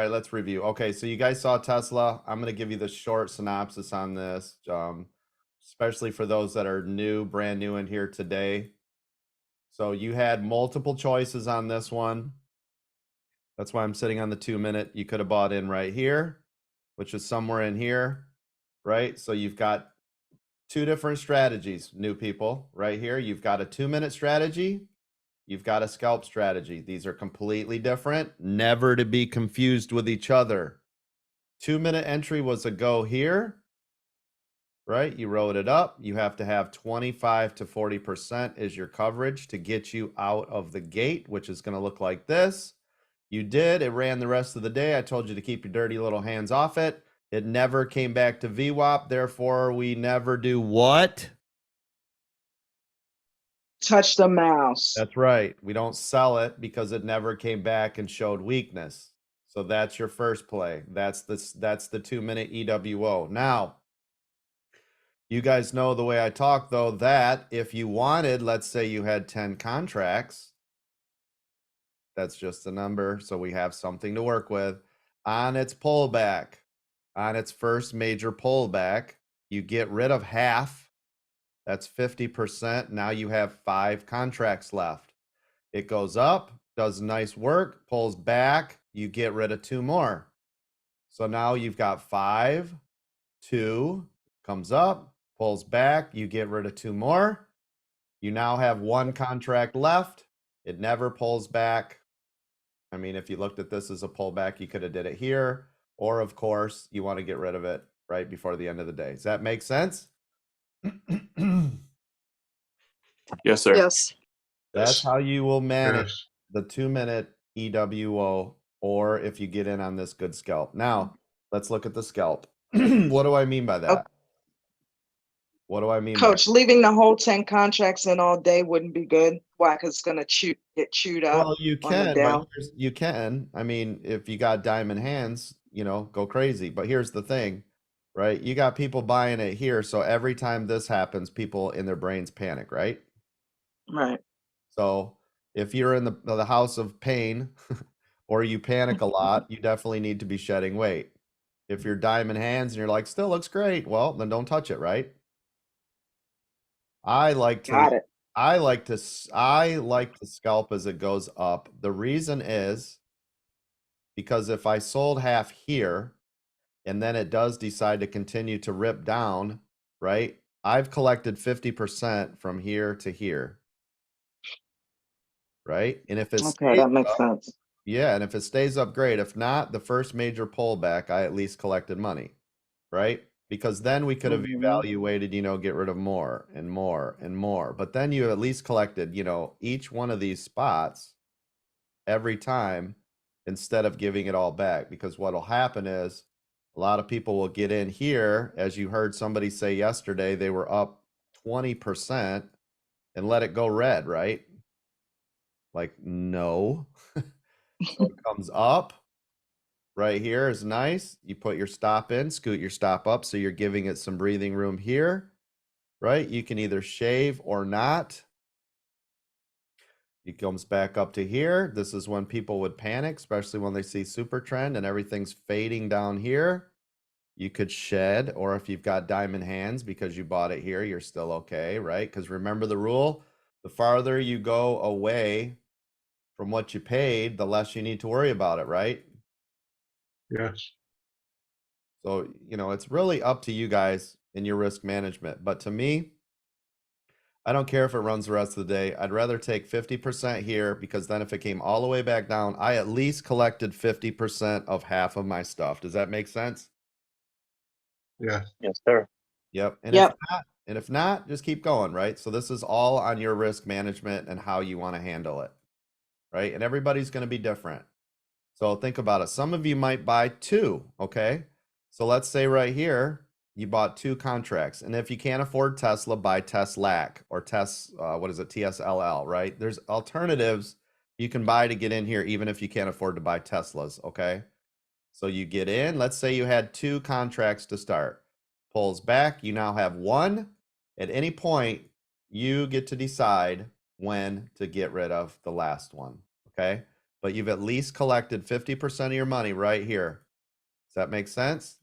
right, let's review. Okay, so you guys saw Tesla. I'm going to give you the short synopsis on this, especially for those that are new, brand new in here today. So you had multiple choices on this one. That's why I'm sitting on the 2-minute. You could have bought in right here, which is somewhere in here, right? So you've got two different strategies, new people, right here. You've got a 2-minute strategy. You've got a scalp strategy. These are completely different, never to be confused with each other. 2-minute entry was a go here, right? You wrote it up. You have to have 25 to 40% is your coverage to get you out of the gate, which is going to look like this. You did. It ran the rest of the day. I told you to keep your dirty little hands off it. It never came back to VWAP. Therefore, we never do what? Touch the mouse. That's right. We don't sell it because it never came back and showed weakness. So that's your first play. That's the 2-minute EWO. Now, you guys know the way I talk, though, that if you wanted, let's say you had 10 contracts, that's just a number. So we have something to work with. On its pullback, on its first major pullback, you get rid of half. That's 50%. Now you have 5 contracts left. It goes up, does nice work, pulls back, you get rid of 2 more. So now you've got 5, 2, comes up, pulls back, you get rid of 2 more. You now have 1 contract left. It never pulls back. I mean, if you looked at this as a pullback, you could have did it here. Or, of course, you want to get rid of it right before the end of the day. Does that make sense? Yes, sir. Yes. That's how you will manage Yes. the 2-minute EWO, or if you get in on this good scalp. Now, let's look at the scalp. What do I mean by that? What do I mean Coach, leaving the whole 10 contracts in all day wouldn't be good. Why? Because it's going to get chewed up. Well, you on the can, down. but you can. I mean, if you got diamond hands, go crazy. But here's the thing, right? You got people buying it here. So every time this happens, people in their brains panic, right? Right. So if you're in the house of pain or you panic a lot, you definitely need to be shedding weight. If you're diamond hands and you're like, still looks great, well, then don't touch it, right? I like Got it. to scalp as it goes up. The reason is because if I sold half here and then it does decide to continue to rip down, right? I've collected 50% from here to here. Right? And if it's Okay, that makes sense. yeah, and if it stays up, great. If not, the first major pullback, I at least collected money, right? Because then we could have evaluated, get rid of more and more and more. But then you at least collected, each one of these spots every time instead of giving it all back. Because what'll happen is a lot of people will get in here, as you heard somebody say yesterday, they were up 20% and let it go red, right? Like, no. So it comes up right here is nice. You put your stop in, scoot your stop up. So you're giving it some breathing room here, right? You can either shave or not. It comes back up to here. This is when people would panic, especially when they see super trend and everything's fading down here. You could shed, or if you've got diamond hands because you bought it here, you're still okay, right? Because remember the rule, the farther you go away from what you paid, the less you need to worry about it, right? Yes. So, it's really up to you guys in your risk management. But to me, I don't care if it runs the rest of the day. I'd rather take 50% here because then if it came all the way back down, I at least collected 50% of half of my stuff. Does that make sense? Yes. Yes, sir. Yep. And Yep. if not, just keep going, right? So this is all on your risk management and how you want to handle it, right? And everybody's going to be different. So think about it. Some of you might buy 2, okay? So let's say right here, you bought 2 contracts. And if you can't afford Tesla, buy TESLAC or TSLL, right? There's alternatives you can buy to get in here, even if you can't afford to buy Teslas, okay? So you get in, let's say you had 2 contracts to start. Pulls back, you now have 1. At any point, you get to decide when to get rid of the last one, okay? but you've at least collected 50% of your money right here. Does that make sense?